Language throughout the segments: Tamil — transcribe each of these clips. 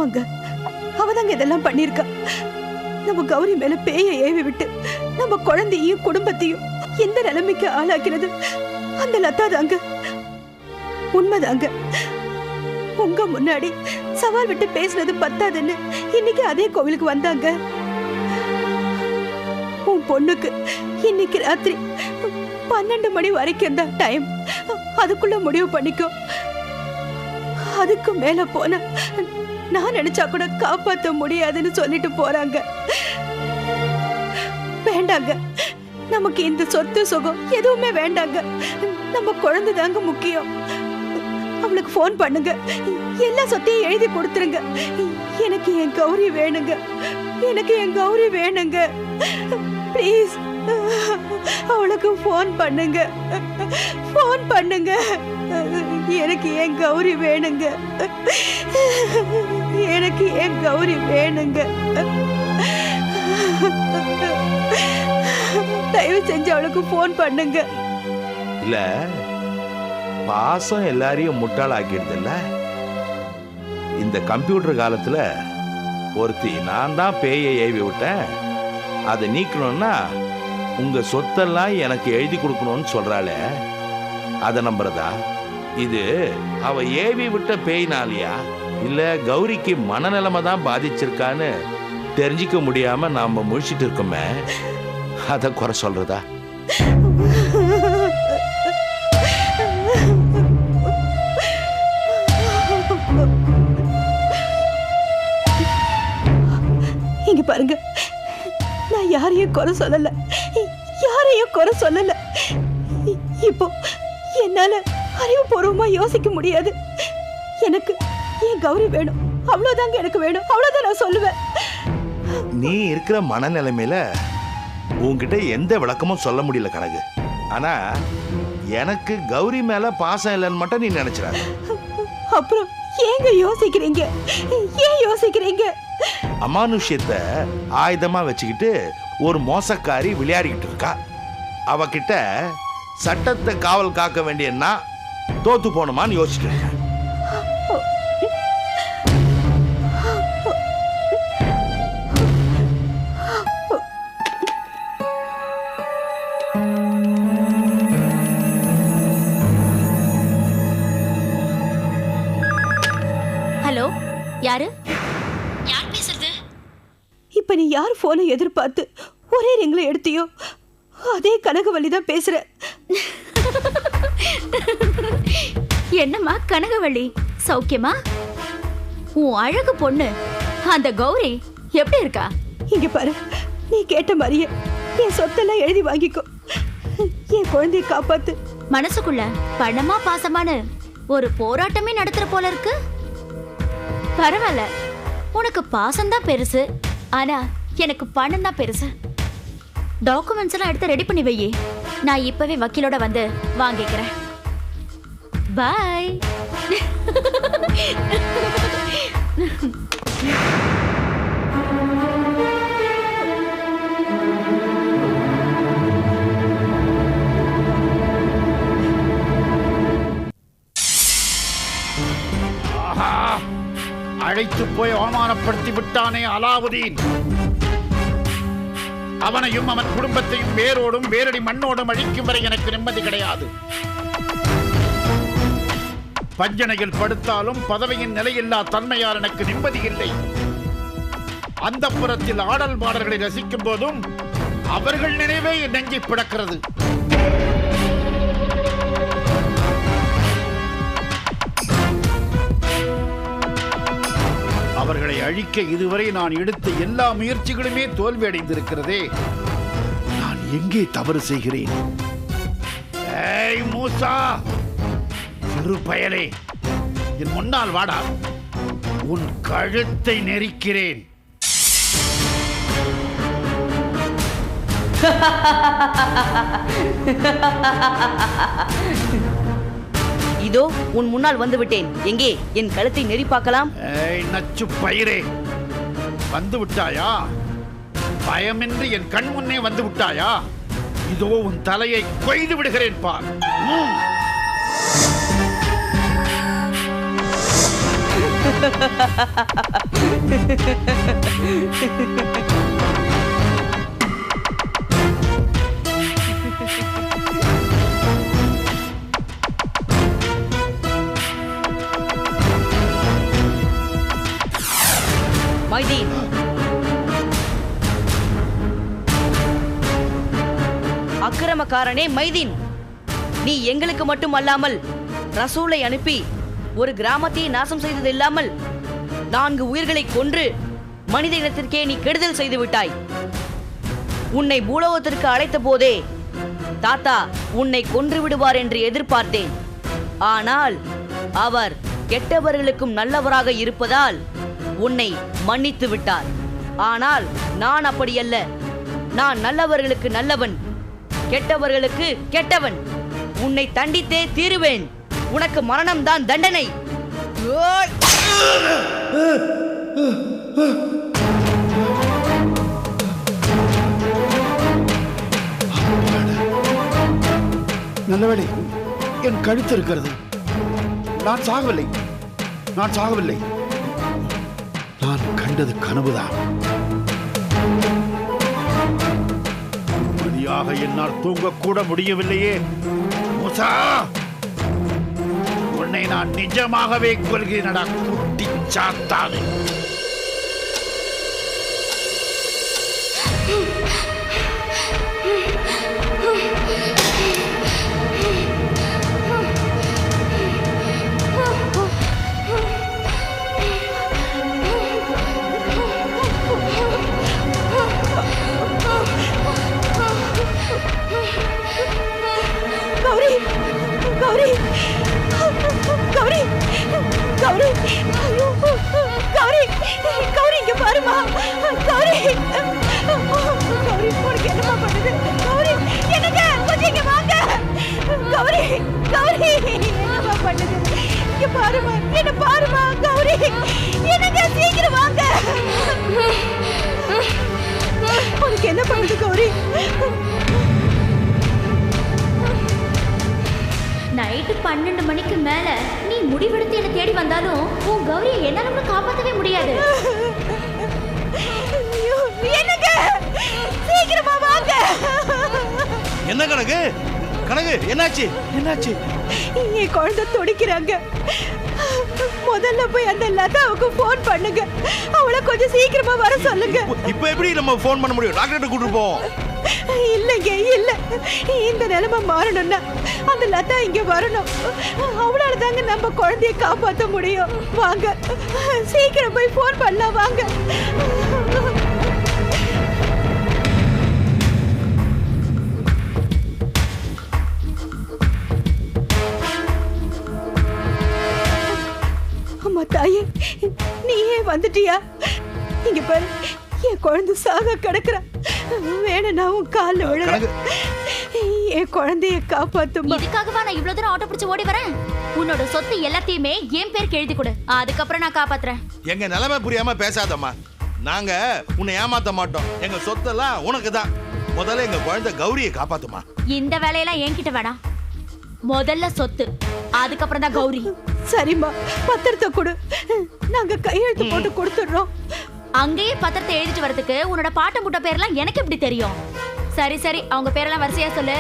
ஆமாங்க, அவதாங்க இதெல்லாம் பண்ணிருக்கா. நம்ம கௌரி மேல பேய ஏவி விட்டு நம்ம குழந்தையும் குடும்பத்தையும் எந்த நிலைமைக்கு ஆளாக்கிறது அந்த லதா தாங்க. உண்மைதாங்க, உங்க முன்னாடி சவால் விட்டு பேசுனது பத்தாதுன்னு இன்னைக்கு அதே கோவிலுக்கு வந்தாங்க. உன் பொண்ணுக்கு இன்னைக்கு ராத்திரி 12 மணி வரைக்கும் தான் டைம், அதுக்குள்ள முடிவு பண்ணிக்கோ. அதுக்கு மேல போன நான் நினைச்சா கூட காப்பாற்ற முடியாதுன்னு சொல்லிட்டு போறாங்க. வேண்டாங்க, நமக்கு இந்த சொத்து சுகம் எதுவுமே வேண்டாங்க. நம்ம குழந்தை தாங்க முக்கியம். அவளுக்கு போன் பண்ணுங்க, எல்லா சொத்தையும் எழுதி கொடுத்துருங்க. எனக்கு என் கௌரி வேணுங்க, எனக்கு என் கௌரி வேணுங்க. ப்ளீஸ் அவளுக்கு போன் பண்ணுங்க, போன் பண்ணுங்க. எனக்கு என் கௌரி வேணுங்க, எனக்கு என் கௌரி வேணுங்க. தயவு செஞ்சு அவளுக்கு போன் பண்ணுங்க. இல்ல, பாசம் எல்லாரையும் முட்டாளாக்கிடுது இல்ல. இந்த கம்ப்யூட்டர் காலத்துல ஒருத்தி நான் தான் பேயை ஏவி விட்டேன், அதை நீக்கணும்னா உங்க சொத்தெல்லாம் எனக்கு எழுதி கொடுக்கணும்னு சொல்றாளே, அதை நம்புறதா? இது அவ ஏவி விட்ட பேய்னாலியா இல்ல கௌரிக்கு மனநிலைமை தான் பாதிச்சிருக்கான்னு தெரிஞ்சிக்க முடியாம நாம முழிச்சிட்டு இருக்கோமே, அதை குறை சொல்றதா? இங்க பாருங்க, நான் யாரையும் குறை சொல்லல, யாரையும் குறை சொல்லல. இப்போ என்னால அறிவுபூர்வமா யோசிக்க முடியாது. எனக்கு என் கௌரி வேணும், அவ்வளவுதாங்க எனக்கு வேணும், அவ்வளவுதான் நான் சொல்லுவேன். நீ இருக்கிற மனநிலைமையில உன்கிட்ட எந்த விளக்கமும் சொல்ல முடியல கனகு. ஆனா எனக்கு கௌரி மேல பாசம் இல்லைன்னு மட்டும் நீ நினைச்சிடாத. அப்புறம் ஏங்க யோசிக்கிறீங்க, ஏன் யோசிக்கிறீங்க? அமானுஷ்யத்தை ஆயுதமா வச்சுக்கிட்டு ஒரு மோசக்காரி விளையாடிக்கிட்டு இருக்கா. அவகிட்ட சட்டத்தை காவல் காக்க வேண்டிய நான் தோத்து போனோமான்னு யோசிச்சுட்டு இருக்கேன். ஹலோ, யாரு? யார் பேசுறது? இப்ப நீ யார் போனை எதிர்பார்த்து ஒரே ரிங்ல எடுத்தியோ அதே கனகவல்லி தான் பேசுற. என்னம்மா கனகவள்ளி, சௌக்கியமா? உன் அழகு பொண்ணு அந்த கௌரி எப்படி இருக்கா? இங்க பாரு, நீ கேட்ட மாதிரியே என் சொத்தெல்லாம் எழுதி வாங்கிக்கோ, என் குழந்தைய காப்பாத்து. மனசுக்குள்ள பணமா பாசமான ஒரு போராட்டமே நடத்துற போல இருக்கு. பரவாயில்ல, உனக்கு பாசம்தான் பெருசு, ஆனா எனக்கு பணம் தான் பெருசு. டாக்குமெண்ட்ஸ் எல்லாம் எடுத்து ரெடி பண்ணி வையே, நான் இப்பவே வக்கீலோட வந்து வாங்கிக்கிறேன். பாய். அழைத்து போய் அவமானப்படுத்தி விட்டானே அலாவுதீன். அவனையும் அவன் குடும்பத்தையும் வேரோடும் வேரடி மண்ணோடும் அழிக்கும் வரை எனக்கு நிம்மதி கிடையாது. பஞ்சனையில் படுத்தாலும் பதவியின் நிலையில்லா தன்மையால் எனக்கு நிம்மதி இல்லை. அந்த புறத்தில் ஆடல் பாடல்களை ரசிக்கும் போதும் அவர்கள் நினைவே நெஞ்சை பிளக்கிறது. அவர்களை அழிக்க இதுவரை நான் எடுத்த எல்லா முயற்சிகளுமே தோல்வி அடைந்திருக்கிறதே. நான் எங்கே தவறு செய்கிறேன்? ஏய் மூசா, சிறு பயலே, என் முன்னால் வாடா, உன் கழுத்தை நெரிக்கிறேன். இதோ உன் முன்னால் வந்து விட்டேன். எங்கே என் கழுத்தை நெறி பார்க்கலாம்? ஏய் நச்சு பயிரே, வந்து விட்டாயா? பயமின்றி என் கண் முன்னே வந்து விட்டாயா? இதோ உன் தலையை கொய்து விடுகிறேன் பார். மைதீன், அக்கிரமக்காரனே மைதீன், நீ எங்களுக்கு மட்டும் அல்லாமல் ரசூலை அனுப்பி ஒரு கிராமத்தை நாசம் செய்தது இல்லாமல் 4 உயிர்களை கொன்று மனித இனத்திற்கே நீ கெடுதல் செய்து விட்டாய். உன்னை பூலோகத்திற்கு அழைத்த போதே தாத்தா உன்னை கொன்று விடுவார் என்று எதிர்பார்த்தேன். ஆனால் அவர் கெட்டவர்களுக்கும் நல்லவராக இருப்பதால் உன்னை மன்னித்து விட்டார். ஆனால் நான் அப்படியல்ல. நான் நல்லவர்களுக்கு நல்லவன், கெட்டவர்களுக்கு கெட்டவன். உன்னை தண்டித்தே தீருவேன். உனக்கு மரணம்தான் தண்டனை. நல்லவேளை என் கழுத்து இருக்கிறது. நான் சாகவில்லை, நான் சாகவில்லை. நான் கண்டது கனவுதான். மதியாக என்னால் தூங்கக்கூட முடியவில்லையே. மூசா, உன்னை நான் நிஜமாகவே கொள்கிறேனடா குட்டி சாத்தானே. கௌரி, கௌரி, கௌரி, கௌரி, ஐயோ, கௌரி, கௌரி இங்க பாருமா. கௌரி, கௌரி உனக்கு என்னமா பண்ணுது? கௌரி, என்னங்க கொஞ்சம் இங்க வாங்க. கௌரி, கௌரி என்னமா பண்ணுது? இங்க பாருமா, என்ன பாருமா. கௌரி, என்னங்க சீக்கிரம் வாங்க. உனக்கு என்ன பண்ணுது கௌரி? நைட்டு 12 மணிக்கு மேல நீ முடிவெடுத்து என்ன தேடி வந்தாலும் உன் கௌரியை என்னால காப்பாற்றவே முடியாது. ஐயோ, என்னங்க சீக்கிரமா வாங்க. என்ன கணக்கு? கணக்கு என்னாச்சு? என்னாச்சு? என் குழந்தை துடிக்கிறாங்க. முதல்ல போய் அந்த லதாவுக்கு போன் பண்ணுங்க. அவளை கொஞ்சம் சீக்கிரமா வர சொல்லுங்க. இப்ப எப்படி நம்ம போன் பண்ண முடியும்? டாக்டர்கிட்ட கூட்டிட்டு போவோம். இல்லைங்க, இல்ல. இந்த நிலைமை மாறணும்னா அந்த லதா இங்க வரணும். அவளால தாங்க நம்ம குழந்தைய காப்பாற்ற முடியும். வாங்க, சீக்கிரம் போய் போன் பண்ணலாம். வாங்க. அம்மா தாயே, நீயே வந்துட்டியா? இங்க பாரு, என் குழந்தை சாக கிடக்குறா. வேணும்னா உன் காலில் விழுறேன். என் குழந்தைய காப்பாத்துமா. இதுக்காகவா நான் இவ்வளவு தூரம் ஆட்டோ பிடிச்சு ஓடி வரேன்? உன்னோட சொத்து எல்லாத்தையுமே என் பேருக்கு எழுதி கொடு, அதுக்கப்புறம் நான் காப்பாத்துறேன். எங்க நிலைமை புரியாம பேசாதம்மா. நாங்க உன்னை ஏமாத்த மாட்டோம். எங்க சொத்தெல்லாம் உனக்கு தான். முதல்ல எங்க குழந்தை கௌரியை காப்பாத்துமா. இந்த வேலையெல்லாம் என்கிட்ட வேணாம். முதல்ல சொத்து, அதுக்கப்புறம் தான் கௌரி. சரிம்மா, பத்திரத்தை கொடு. நாங்க கையெழுத்து போட்டு கொடுத்துடுறோம். அங்கேயே பத்திரத்தை எழுதிட்டு வரதுக்கு உன்னோட பாட்ட முட்ட பேர்லாம் எனக்கு எப்படி தெரியும்? சரி சரி, அவங்க பேரெல்லாம் வரிசையா சொல்லு.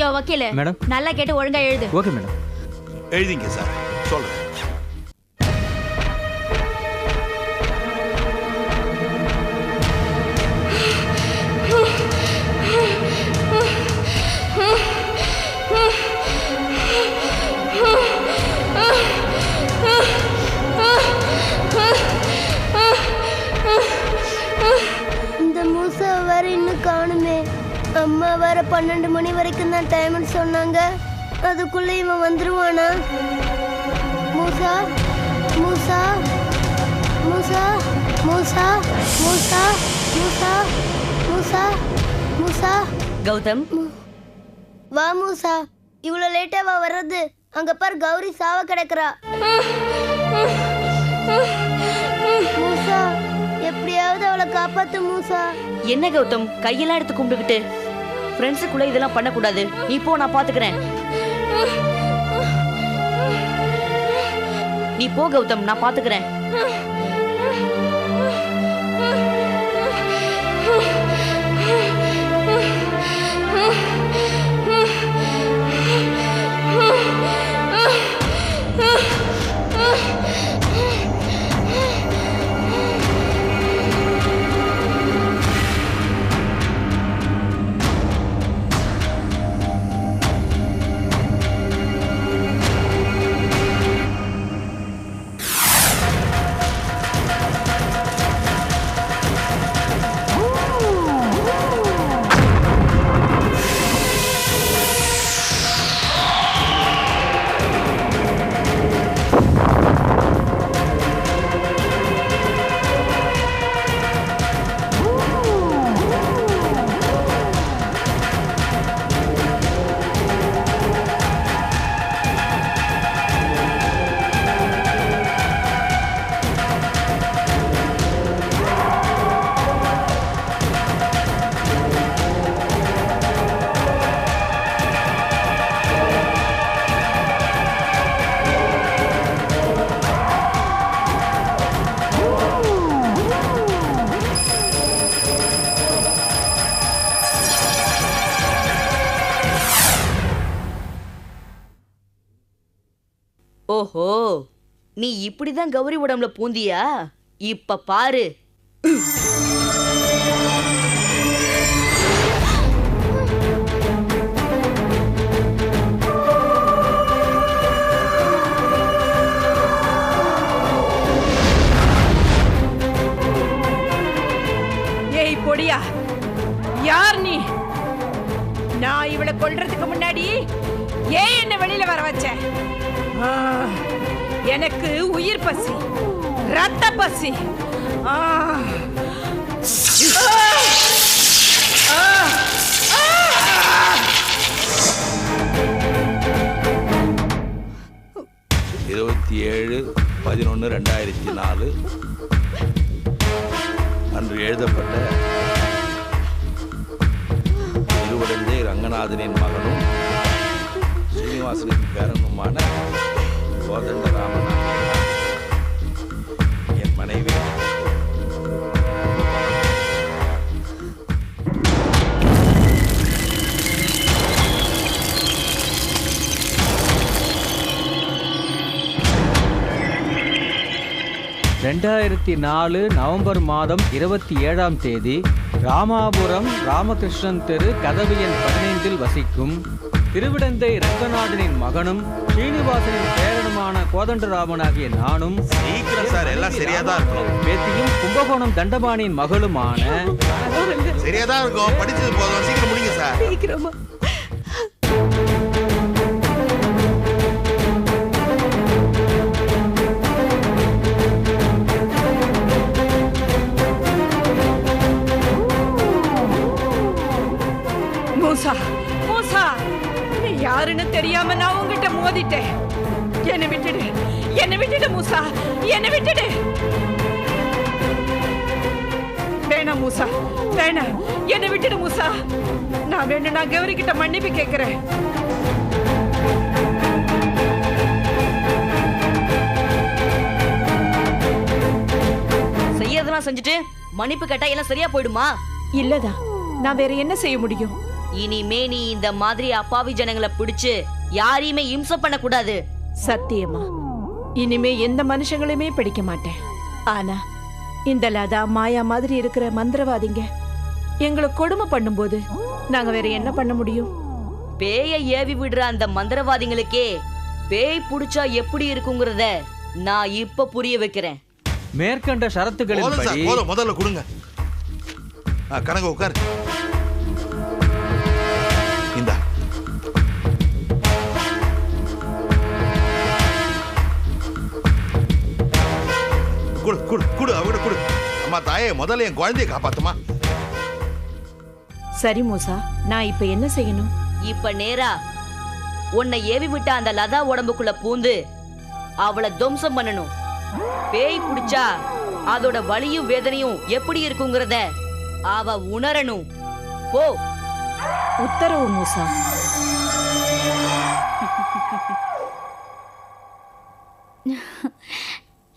யோ வக்கீலு, மேடம், நல்லா கேட்டு ஒழுங்கா எழுது. Okay madam. எழுதிங்க சார், சொல்றேன். இந்த மூசா வேற இன்னும் காணுமே. அம்மா வேற 12 மணி வரைக்கும் தான் டைம்னு சொன்னாங்க. அதுக்குள்ள இவன் வந்துருவானா? மூசா, மூசா, மூசா, மூசா, மூசா, மூசா, மூசா, மூசா. கௌதம், வா மூசா. இவ்வளோ லேட்டா வா வர்றது? அங்க பார், கௌரி சாவ கிடக்குறா. மூசா, எப்படியாவது அவளை காப்பாத்து மூசா. என்ன கௌதம் கையெல்லாம் எடுத்து கும்பிட்டுக்கிட்டு? ஃப்ரெண்ட்ஸுக்குள்ள இதெல்லாம் பண்ணக்கூடாது. இப்போ நான் பாத்துக்கிறேன். நீ போ கௌதம், நான் பாத்துக்கிறேன். ஓஹோ, நீ இப்படிதான் கௌரி உடம்புல பூந்தியா? இப்ப பாரு. ஏய் பொடியா, யார் நீ? நான் இவளை கொல்றதுக்கு முன்னாடி ஏன் என்ன வெளியில வர வச்ச? எனக்கு உயிர் பசி, ரத்த பசி. ஆ. ஆ. ஆ. ஆ. 27/11/2004 அன்று எழுதப்பட்ட திருவிடந்தை ரங்கநாதனின் மகனும் ஸ்ரீனிவாசனின் பேரனுமான கோதண்டராமன் என் மனைவி நவம்பர் மாதம் 27ஆம் தேதி ராமாபுரம் ராமகிருஷ்ணன் தெரு கதவு எண் 15 வசிக்கும் திருவிடந்தை ரங்கநாதனின் மகனும் ஸ்ரீனிவாசனின் பேரனுமான கோதண்டராமன் ஆகிய நானும் சீக்கிரம் சார், எல்லாம் சரியாதான் இருக்கும். பேத்தியும் கும்பகோணம் தண்டபாணியின் மகளுமான சரியாதான் இருக்கும். படிச்சது போதும், சீக்கிரம் முடிங்க சார். சீக்கிரமா. மூசா, மூசா, நீ யாருன்னு தெரியாம நான் உன்கிட்ட மோதிட்டேன். என்னை விட்டுடு, என்னை விட்டுடு மூசா, என்னை விட்டுடு. வேணாம் மூசா, வேணாம், என்னை விட்டுடு மூசா. நான் வேணும்னா கௌரி கிட்ட மன்னிப்பு கேட்கிறேன். செய்யறதெல்லாம் செஞ்சுட்டு மன்னிப்பு கேட்டா எல்லாம் சரியா போயிடுமா? இல்லதா, நான் வேற என்ன செய்ய முடியும்? இனிமே நீ இந்த மாதிரி அப்பாவி ஜனங்களை பிடிச்சு யாரையுமே இம்சை பண்ண கூடாது. சத்தியமா இனிமே எந்த மனுஷங்களையுமே பிடிக்க மாட்டேன். ஆனா இந்த லதா மாயா மாதிரி இருக்கிற மந்திரவாதிங்க எங்களை கொடுமை பண்ணும்போது நாங்க வேற என்ன பண்ண முடியும்? பேயை ஏவி விடுற அந்த மந்திரவாதிகளுக்கே பேய் புடிச்சா எப்படி இருக்குங்கிறத நான் இப்ப புரிய வைக்கிறேன். மேற்கண்ட ஷரத்துகளின்படி முதல்ல கொடுங்க. கனக உட்கார். இந்தா குடு குடு குடு, அவட குடு. அம்மா தாயே, முதல்ல என் குழந்தையை காப்பாத்துமா. சரி மூசா, நான் இப்ப என்ன செய்யணும்? இப்ப நேரா உன்னை ஏவி விட்ட அந்த லதா உடம்புக்குள்ள பூந்து அவளை துவம்சம் பண்ணணும். பேய் புடிச்சா அதோட வலியும் வேதனையும் எப்படி இருக்குங்கிறத அவ உணரணும். போ. உத்தரவு மூசா.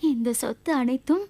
இந்த சொத்து அனைத்தும்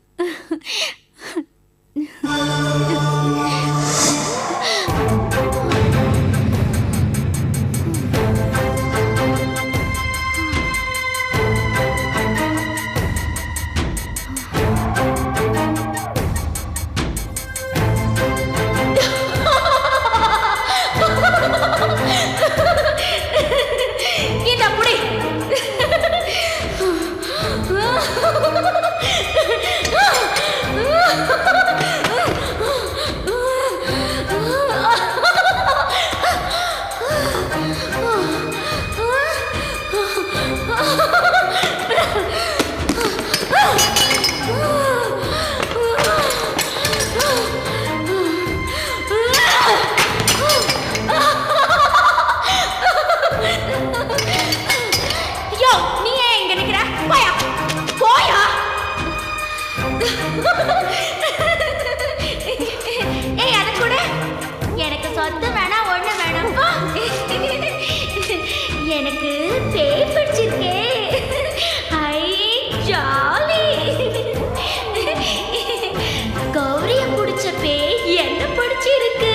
எனக்கு பேய் பிடிச்சிருக்கே. ஐ ஜாலி. கௌரிய பிடிச்ச பேய் என்ன பிடிச்சிருக்கு.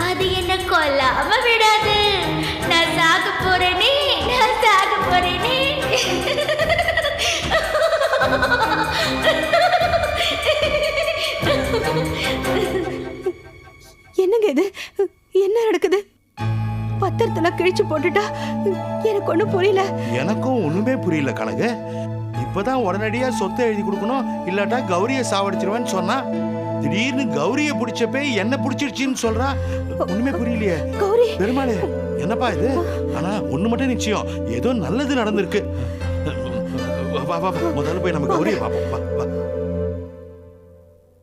அது என்ன கொல்லாம விடாது. நான் சாக போறேனே, நான் சாக போறேனே. இது? என்ன நடக்குது? பத்திரத்துல கிழிச்சு போட்டுட்டா எனக்கு ஒண்ணும் புரியல. எனக்கும் ஒண்ணுமே புரியல கனகு. இப்பதான் உடனடியா சொத்தை எழுதி கொடுக்கணும், இல்லாட்டா கௌரிய சாவடிச்சிருவேன்னு சொன்னா, திடீர்னு கௌரிய பிடிச்சப்பே என்ன பிடிச்சிருச்சுன்னு சொல்றா. ஒண்ணுமே புரியலையே. கௌரி, பெருமாளே என்னப்பா இது? ஆனா ஒண்ணு மட்டும் நிச்சயம், ஏதோ நல்லது நடந்திருக்கு. வா வா வா, முதல்ல போய் நம்ம கௌரிய பாப்போம். வா வா.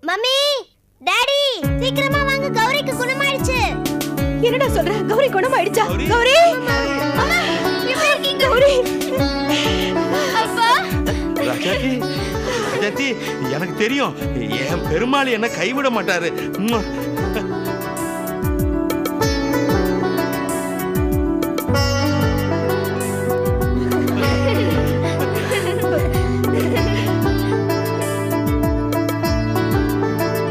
மம்மி, டாடி, சீக்கிரமா வாங்க, கௌரிக்கு குணமாயிடுச்சு. என்னடா சொல்ற? கௌரி குணமாயிடுச்சா? கௌரி. கௌரி, அம்மா எப்படி இருக்கீங்க? கௌரி. அப்பா ராஜாத்தி, ராஜாத்தி, எனக்கு தெரியும் என் பெருமாள் என்ன கைவிட மாட்டாரு.